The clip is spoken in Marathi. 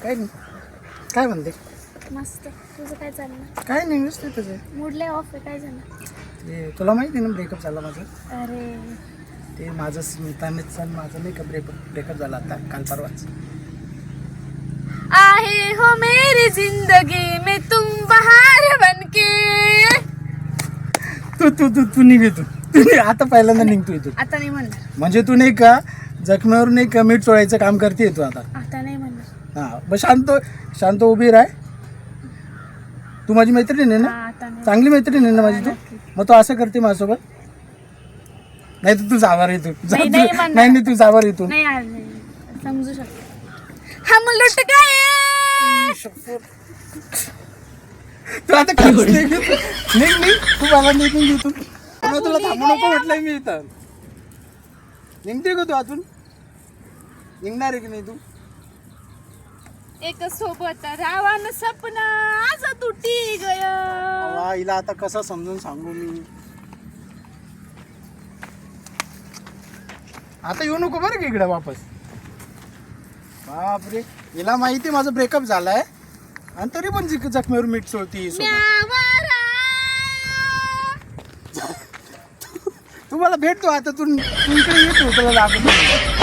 काय नाही. काय म्हणते? मस्त. तुझं काय चाललं? काय नाही नुसतं तुझं. मूड लय ऑफ आहे. काय झालं? ते तुला माहिती आहे ना ब्रेकअप झाला माझं. अरे ते माझं स्मितानेच माझं नाही का ब्रेकअप झाला आता काल परवाच. आहे हो मेरी जिंदगी में तुम बहार बनके. तू निघ तू आता पहिल्यांदा निघतो इथून. आता नाही म्हणणार. म्हणजे तू नाही का जखमेवर नाही का मीठ चोळायचं काम करते तू आता. आता नाही म्हणणार. हा बस शांत उभी राह. तू माझी मैत्रीण आहे ना? आता नाही. चांगली मैत्रीण आहे ना माझी तू? मग तू असं करते माझ्यासोबत? नाही तर तू जाणार आहे तू. नाही तू जाणार आहे तू. नाही यार नाही. समजू शकते. हम लुट गए. तू आता निघ तू मला निघून घेतो. तुला थांबू नको म्हटलंय मी इथं. निघते का तू अजून? निघणार आहे की नाही तू? एक सोबत रावान सपना आज तुटी गया. वा, हिला आता कसं समजून सांगू मी. आता येऊ नको बरं की इकडे वापस. बापरे, हिला माहिती माझं ब्रेकअप झालाय आणि तरी पण जखमेवर मीठ चोळती. तू मला भेटतो आता. तू इकडे येतो तुला लागत.